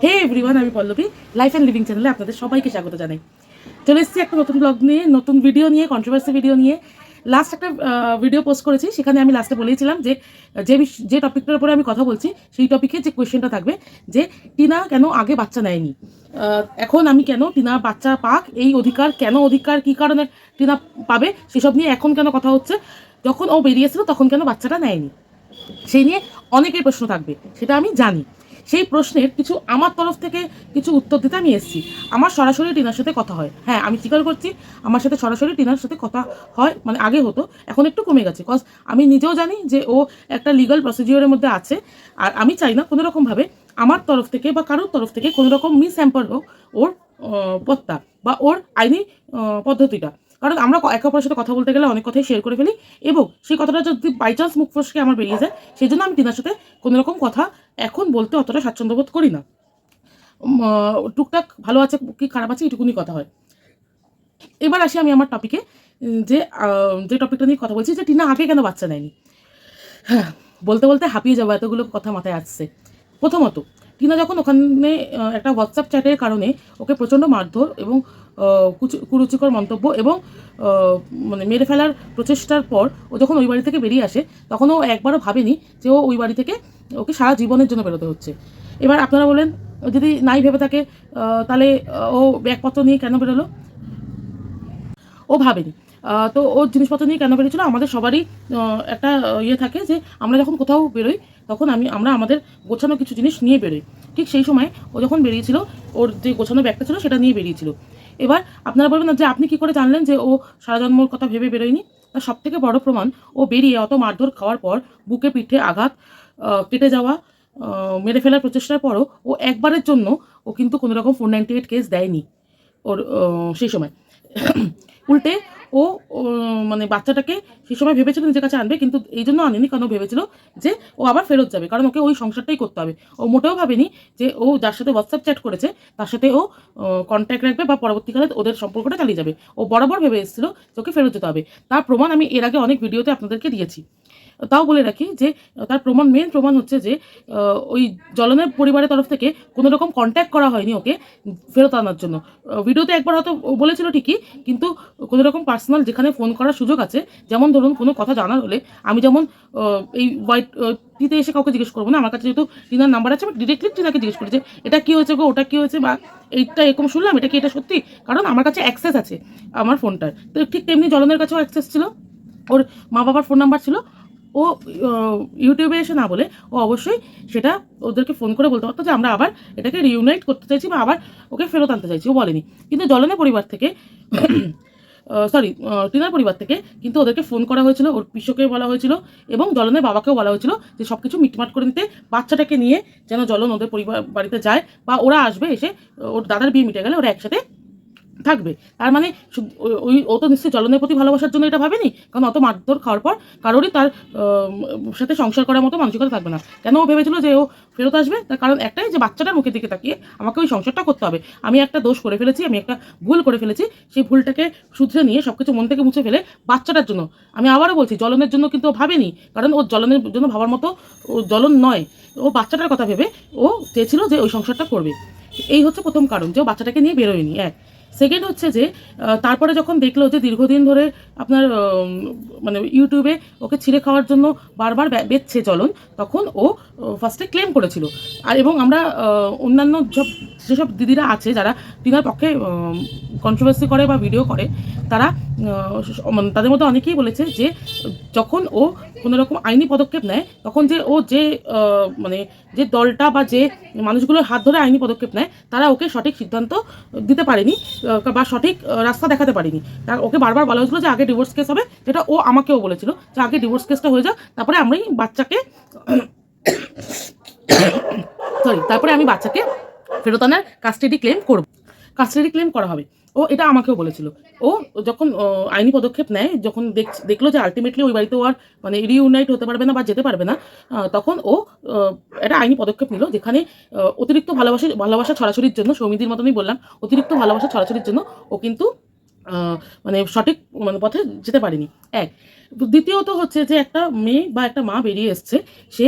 হে everyone, আমি Pallavi life and living চ্যানেলে আপনাদের সবাইকে স্বাগত জানাই। চলে এসেছি একটা নতুন ব্লগ নিয়ে, নতুন ভিডিও নিয়ে, কন্ট্রোভার্সি ভিডিও নিয়ে। লাস্ট একটা ভিডিও পোস্ট করেছি, সেখানে আমি লাস্টে বলেছিলাম যে যে টপিকটার উপরে আমি কথা বলছি সেই টপিকে যে কোয়েশ্চেনটা থাকবে যে টিনা কেন আগে বাচ্চা নেয়নি, এখন আমি কেন টিনা বাচ্চা পাক এই অধিকার, কেন অধিকার, কী কারণে টিনা পাবে সেসব নিয়ে এখন কেন কথা হচ্ছে, যখন ও বেরিয়েছিল তখন কেন বাচ্চাটা নেয়নি, সেই নিয়ে অনেকের প্রশ্ন থাকবে, সেটা আমি জানি। সেই প্রশ্নের কিছু আমার তরফ থেকে কিছু উত্তর দিতে আমি এসেছি। আমার সরাসরি টিনার সাথে কথা হয়, হ্যাঁ আমি স্বীকার করছি, আমার সাথে সরাসরি টিনার সাথে কথা হয়, মানে আগে হতো, এখন একটু কমে গেছে, কজ আমি নিজেও জানি যে ও একটা লিগাল প্রসিডিওরের মধ্যে আছে। আর আমি চাই না কোনো রকমভাবে আমার তরফ থেকে বা কারোর তরফ থেকে কোনো রকম মিস হ্যাম্পার হোক ওর পথটা বা ওর আইনি পদ্ধতিটা। কারণ আমরা একে অপরের সাথে কথা বলতে গেলে অনেক কথাই শেয়ার করে ফেলি, এবং সেই কথাটা যদি বাই চান্স মুখ ফসকে আমার বেরিয়ে যায়, সেই জন্য আমি টিনার সাথে কোনো রকম কথা এখন বলতে অতটা স্বাচ্ছন্দ্য বোধ করি না। টুকটাক ভালো আছে কি খারাপ আছে এটুকুনি কথা হয়। এবার আসি আমি আমার টপিকে, যে যে টপিকটা নিয়ে কথা বলছি, যে টিনা আগে কেন বাচ্চা নেয়নি। হ্যাঁ, বলতে বলতে হাঁপিয়ে যাবো, এতগুলো কথা মাথায় আসছে। প্রথমত, টিনা যখন ওখানে একটা হোয়াটসঅ্যাপ চ্যাটের কারণে ওকে প্রচণ্ড মারধর এবং কুরুচিকর মন্তব্য এবং মানে মেরে ফেলার প্রচেষ্টার পর ও যখন ওই বাড়ি থেকে বেরিয়ে আসে, তখন ও একবারও ভাবেনি যে ও ওই বাড়ি থেকে ওকে সারা জীবনের জন্য বেরোতে হচ্ছে। এবার আপনারা বলেন, যদি নাই ভেবে থাকে তাহলে ও ব্যাগপত্র নিয়ে কেন বেরোলো? ও ভাবেনি। তো ও জিনিসপত্র নিয়ে কেন বেরিয়েছিল, আমাদের সবারই একটা ইয়ে থাকে যে আমরা যখন কোথাও বেরোই তখন আমরা আমাদের গোছানো কিছু জিনিস নিয়ে বেরোই। ঠিক সেই সময় ও যখন বেরিয়েছিল, ওর যে গোছানো ব্যাগটা ছিল সেটা নিয়ে বেরিয়েছিল। এবার আপনারা বলবেন না যে আপনি কী করে জানলেন যে ও সারা জন্মর কথা ভেবে বেরোয়নি? তার সবথেকে বড় প্রমাণ, ও বেরিয়ে অত মারধর খাওয়ার পর, বুকে পিঠে আঘাত, কেটে যাওয়া, মেরে ফেলার প্রচেষ্টার পরও ও একবারের জন্য ও কিন্তু কোনো রকম 498 কেস দেয়নি ওর সেই সময়। উল্টে ও মানে বাচ্চাটাকে সেই সময় ভেবেছিল নিজের কাছে আনবে, কিন্তু এই জন্য আনেনি কারণ ভেবেছিল যে ও আবার ফেরত যাবে, কারণ ওকে ওই সংসারটাই করতে হবে। ও মোটেও ভাবেনি যে ও যার সাথে হোয়াটসঅ্যাপ চ্যাট করেছে তার সাথে ও কন্ট্যাক্ট রাখবে বা পরবর্তীকালে ওদের সম্পর্কটা চালিয়ে যাবে। ও বরাবর ভেবে এসেছিল যে ওকে ফেরত যেতে হবে। তার প্রমাণ আমি এর আগে অনেক ভিডিওতে আপনাদেরকে দিয়েছি। তাও বলে রাখি যে তার মেন প্রমাণ হচ্ছে যে ওই জলনের পরিবারের তরফ থেকে কোনো রকম কন্ট্যাক্ট করা হয়নি ওকে ফেরত আনার জন্য। ভিডিওতে একবার হয়তো বলেছিল ঠিকই, কিন্তু কোনো রকম পার্সোনাল যেখানে ফোন করার সুযোগ আছে, যেমন ধরুন কোনো কথা জানার হলে আমি যেমন এই টিতে এসে কাউকে জিজ্ঞেস করবো না, আমার কাছে যেহেতু টিনার নাম্বার আছে, আমি ডিরেক্টলি টিনাকে জিজ্ঞেস করি যে এটা কী হয়েছে গো, ওটা কী হয়েছে, বা এইটা এরকম শুনলাম, এটা কি এটা সত্যি, কারণ আমার কাছে অ্যাক্সেস আছে আমার ফোনটার। তো ঠিক তেমনি জলনের কাছেও অ্যাক্সেস ছিল, ওর মা বাবার ফোন নাম্বার ছিল। ও ইউটিউবে এসে না বলে ও অবশ্যই সেটা ওদেরকে ফোন করে বলতে পারতো যে আমরা আবার এটাকে রিউনাইট করতে চাইছি বা আবার ওকে ফেরত আনতে চাইছি, ও বলেনি। কিন্তু জলনের পরিবার থেকে টিনার পরিবার থেকে কিন্তু ওদেরকে ফোন করা হয়েছিল, ওর পিসোকে বলা হয়েছিল এবং জলনের বাবাকেও বলা হয়েছিল যে সব কিছু মিটমাট করে নিতে, বাচ্চাটাকে নিয়ে যেন জলন ওদের পরিবার বাড়িতে যায় বা ওরা আসবে, এসে ওর দাদার বিয়ে মিটে গেলে ওরা একসাথে থাকবে। তার মানে ও তো নিশ্চয়ই জলনের প্রতি ভালোবাসার জন্য এটা ভাবেনি, কারণ অত মারধর খাওয়ার পর কারোরই তার সাথে সংসার করার মতো মানসিকতা থাকবে না। কেন ও ভেবেছিল যে ও ফেরত আসবে? তার কারণ একটাই, যে বাচ্চাটার মুখের দিকে তাকিয়ে আমাকে ওই সংসারটা করতে হবে। আমি একটা দোষ করে ফেলেছি, আমি একটা ভুল করে ফেলেছি, সেই ভুলটাকে শুধরে নিয়ে সব কিছু মন থেকে মুছে ফেলে বাচ্চাটার জন্য, আমি আবারও বলছি জলনের জন্য কিন্তু ও ভাবেনি, কারণ ও জলনের জন্য ভাবার মতো ও জলন নয়। ও বাচ্চাটার কথা ভেবে ও চেয়েছিল যে ওই সংসারটা করবে। এই হচ্ছে প্রথম কারণ, যে ও বাচ্চাটাকে নিয়ে বেরোয়নি। এক সেকেন্ড হচ্ছে যে তারপরে যখন দেখলো যে দীর্ঘদিন ধরে আপনার মানে ইউটিউবে ওকে ছিঁড়ে খাওয়ার জন্য বারবার বেচছে চলন, তখন ও ফার্স্টে ক্লেম করেছিল। আর এবং আমরা অন্যান্য যেসব দিদিরা আছে যারা টিনার পক্ষে কন্ট্রোভার্সি করে বা ভিডিও করে, তারা তাদের মধ্যে অনেকেই বলেছে যে যখন ও কোনো রকম আইনি পদক্ষেপ নেয়, তখন যে ও যে মানে যে দলটা বা যে মানুষগুলোর হাত ধরে আইনি পদক্ষেপ নেয়, তারা ওকে সঠিক সিদ্ধান্ত দিতে পারেনি বা সঠিক রাস্তা দেখাতে পারেনি। তার ওকে বারবার বলা হয়েছিল যে আগে ডিভোর্স কেস হবে, যেটা ও আমাকেও বলেছিল যে আগে ডিভোর্স কেসটা হয়ে যাক, তারপরে আমি বাচ্চাকে তারপরে আমি বাচ্চাকে ফেরত আনার কাস্টাডি ক্লেম করব, কাস্টাডি ক্লেম করা হবে। ও এটা আমাকেও বলেছিল। ও যখন আইনি পদক্ষেপ নেয়, যখন দেখলো যে আলটিমেটলি ওই বাড়িতে ও আর মানে রিউনাইট হতে পারবে না বা যেতে পারবে না, তখন ও একটা আইনি পদক্ষেপ নিল, যেখানে অতিরিক্ত ভালোবাসা ছড়াছড়ির জন্য, সৌমিদির মতনই বললাম, অতিরিক্ত ভালোবাসা ছড়াছড়ির জন্য ও কিন্তু মানে সঠিক মানে পথে যেতে পারিনি। এক দ্বিতীয়ত হচ্ছে যে একটা মেয়ে বা একটা মা বেরিয়ে এসছে, সে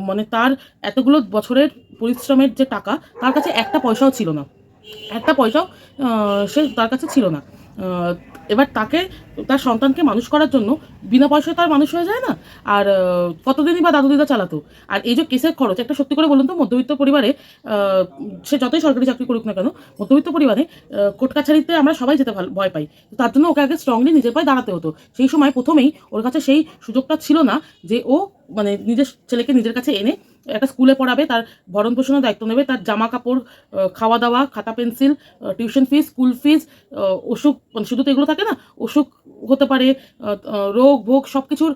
মানে তার এতগুলো বছরের পরিশ্রমের যে টাকা, তার কাছে একটা পয়সাও ছিল না, একটা পয়সাও সে তার কাছে ছিল না। আহ, এবার তাকে তার সন্তানকে মানুষ করার জন্য বিনা পয়সায় তার মানুষ হয়ে যায় না। আর কতদিনই বা দাদু দিদা চালাতো। আর এই যে কেসের খরচ, একটা সত্যি করে বলুন তো, মধ্যবিত্ত পরিবারে সে যতই সরকারি চাকরি করুক না কেন, মধ্যবিত্ত পরিবারে কোর্ট কাছারিতে আমরা সবাই যেতে ভয় পাই। তার জন্য ওকে আগে স্ট্রংলি নিজের পায়ে দাঁড়াতে হতো। সেই সময় প্রথমেই ওর কাছে সেই সুযোগটা ছিল না যে ও মানে নিজের ছেলেকে নিজের কাছে এনে একটা স্কুলে পড়াবে, তার ভরণ পোষণের দায়িত্ব নেবে, তার জামা কাপড়, খাওয়া দাওয়া, খাতা পেন্সিল, টিউশন ফিস, স্কুল ফিস, অসুখ, মানে শুধু তো এগুলো থাকে না, অসুখ হতে পারে, রোগ ভোগ সব কিছুর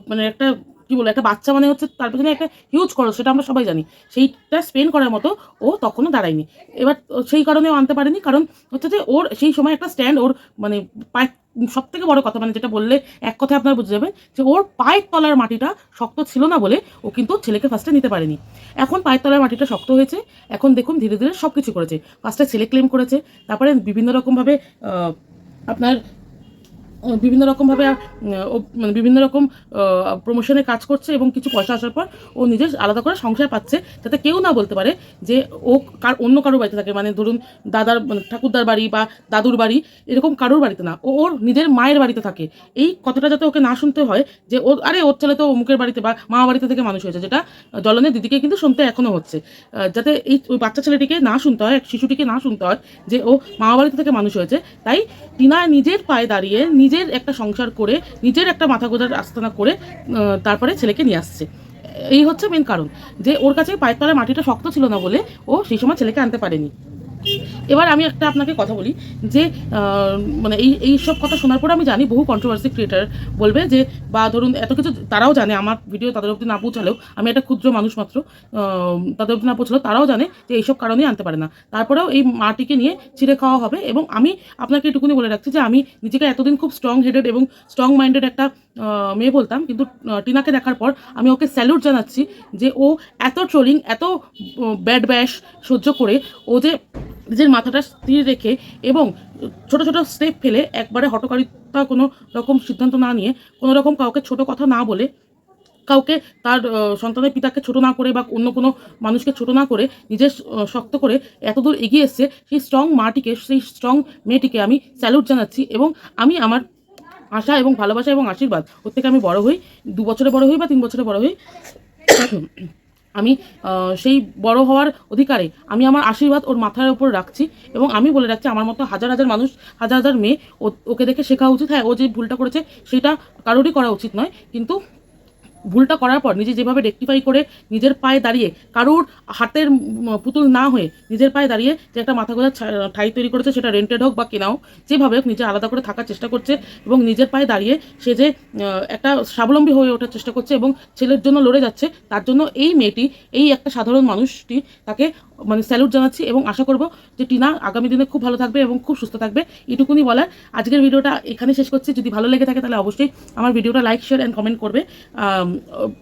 মানে একটা কি বলে, একটা বাচ্চা মানে হচ্ছে তার পেছনে একটা হিউজ খরচ, সেটা আমরা সবাই জানি। সেইটা স্পেন্ড করার মতো ও তখনও দাঁড়ায়নি। এবার সেই কারণেও আনতে পারেনি, কারণ হচ্ছে যে ওর সেই সময় একটা স্ট্যান্ড, ওর মানে পায়ে, সব থেকে বড় কথা মানে যেটা বললে এক কথায় আপনারা বুঝে যাবেন যে ওর পায়ের তলার মাটিটা শক্ত ছিল না বলে ও কিন্তু ছেলেকে ফার্স্টে নিতে পারেনি। এখন পায়ের তলার মাটিটা শক্ত হয়েছে, এখন দেখুন ধীরে ধীরে সব কিছু করেছে। ফার্স্টে ছেলে ক্লেম করেছে, তারপরে বিভিন্ন রকমভাবে আপনার বিভিন্ন রকমভাবে ও মানে বিভিন্ন রকম প্রমোশনে কাজ করছে, এবং কিছু পয়সা আসার পর ও নিজের আলাদা করে সংসার পাচ্ছে, যাতে কেউ না বলতে পারে যে ও অন্য কারোর বাড়িতে থাকে। মানে ধরুন দাদার মানে ঠাকুরদার বাড়ি বা দাদুর বাড়ি, এরকম কারোর বাড়িতে না, ও ওর নিজের মায়ের বাড়িতে থাকে। এই কথাটা যাতে ওকে না শুনতে হয় যে ও আরে ওর ছেলে তো অমুকের বাড়িতে বা মা বাড়িতে থেকে মানুষ হয়েছে, যেটা জলনের দিদিকে কিন্তু শুনতে এখনও হচ্ছে। যাতে এই ওই বাচ্চা ছেলেটিকে না শুনতে হয়, শিশুটিকে না শুনতে হয় যে ও মা বাড়িতে থেকে মানুষ হয়েছে, তাই টিনা নিজের পায়ে দাঁড়িয়ে নিজের একটা সংসার করে, নিজের একটা মাথা গোঁজার আস্তানা করে তারপরে ছেলেকে নিয়ে আসছে। এই হচ্ছে মেন কারণ, যে ওর কাছে পায়ের তলায় মাটিটা শক্ত ছিল না বলে ও সেই সময় ছেলেকে আনতে পারেনি। এবার আমি একটা আপনাকে কথা বলি যে মানে এই সব কথা শোনার পর আমি জানি বহু কন্ট্রোভার্সি ক্রিয়েটার বলবে যে, বা ধরুন এত কিছু তারাও জানে, আমার ভিডিও তাদের অবধি না পৌঁছালেও, আমি একটা ক্ষুদ্র মানুষ মাত্র, তাদের অবধি না পৌঁছালেও তারাও জানে যে এইসব কারণেই আনতে পারে না। তারপরেও এই মাটিকে নিয়ে চিড়ে খাওয়া হবে। এবং আমি আপনাকে এটুকুনি বলে রাখছি যে আমি নিজেকে এতদিন খুব স্ট্রং হেডেড এবং স্ট্রং মাইন্ডেড একটা মেয়ে বলতাম, কিন্তু টিনাকে দেখার পর আমি ওকে স্যালুট জানাচ্ছি যে ও এত ট্রোলিং, এত ব্যাড ব্যাশ সহ্য করে, ও যে নিজের মাথাটা স্থির রেখে এবং ছোট ছোট স্টেপ ফেলে, একবারে হঠকারিতা কোনো রকম সিদ্ধান্ত না নিয়ে, কোনো রকম কাউকে ছোট কথা না বলে, কাউকে তার সন্তানের পিতাকে ছোট না করে বা অন্য কোনো মানুষকে ছোট না করে নিজের শক্ত করে এতদূর এগিয়ে এসছে, সেই স্ট্রং মাটিকে, সেই স্ট্রং মেয়েটিকে আমি স্যালুট জানাচ্ছি। এবং আমি আমার আশা এবং ভালোবাসা এবং আশীর্বাদ, ওর থেকে আমি বড় হই, 2 বছরে বড় হই বা 3 বছরে বড় হই, আমি সেই বড় হওয়ার অধিকারে আমি আমার আশীর্বাদ ওর মাথার উপর রাখছি। এবং আমি বলে রাখছি, আমার মতো হাজার হাজার মানুষ, হাজার হাজার মেয়ে ওকে দেখে শেখা উচিত। হ্যাঁ, ও যে ভুলটা করেছে সেটা কারোরই করা উচিত নয়, কিন্তু ভুলটা করার পর নিজে যেভাবে রেকটিফাই করে নিজের পায়ে দাঁড়িয়ে, কারোর হাতের পুতুল না হয়ে নিজের পায়ে দাঁড়িয়ে যে একটা মাথা গোঁজার ঠাঁই তৈরি করেছে, সেটা রেন্টেড হোক বা কেনাও, যেভাবে হোক নিজে আলাদা করে থাকার চেষ্টা করছে এবং নিজের পায়ে দাঁড়িয়ে সে যে একটা স্বাবলম্বী হয়ে ওঠার চেষ্টা করছে এবং ছেলের জন্য লড়ে যাচ্ছে, তার জন্য এই মেয়েটি, এই একটা সাধারণ মানুষটি, তাকে মানে স্যালুট জানাচ্ছি। এবং আশা করব যে টিনা আগামী দিনে খুব ভালো থাকবে এবং খুব সুস্থ থাকবে। এটুকুনি বলার। আজকের ভিডিওটা এখানে শেষ করছি। যদি ভালো লেগে থাকে তাহলে অবশ্যই আমার ভিডিওটা লাইক, শেয়ার অ্যান্ড কমেন্ট করবে।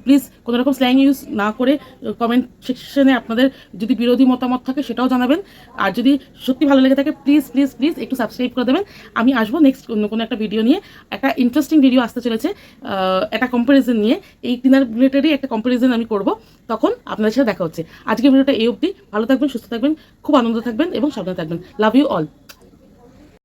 প্লিজ কোনো রকম স্ল্যাং ইউজ না করে কমেন্ট সেকশনে আপনাদের যদি বিরোধী মতামত থাকে সেটাও জানাবেন। আর যদি সত্যি ভালো লেগে থাকে প্লিজ প্লিজ প্লিজ একটু সাবস্ক্রাইব করে দেবেন। আমি আসবো নেক্সট অন্য কোনো একটা ভিডিও নিয়ে, একটা ইন্টারেস্টিং ভিডিও আসতে চলেছে, একটা কম্পারিজন নিয়ে, এই টিনার রিলেটেডই একটা কম্পারিজন আমি করব। তখন আপনাদের সাথে দেখা হচ্ছে। আজকের ভিডিওটা এই অবধি। ভালো থাকবেন, সুস্থ থাকবেন, খুব আনন্দ থাকবেন এবং সাবধানে থাকবেন। Love you all.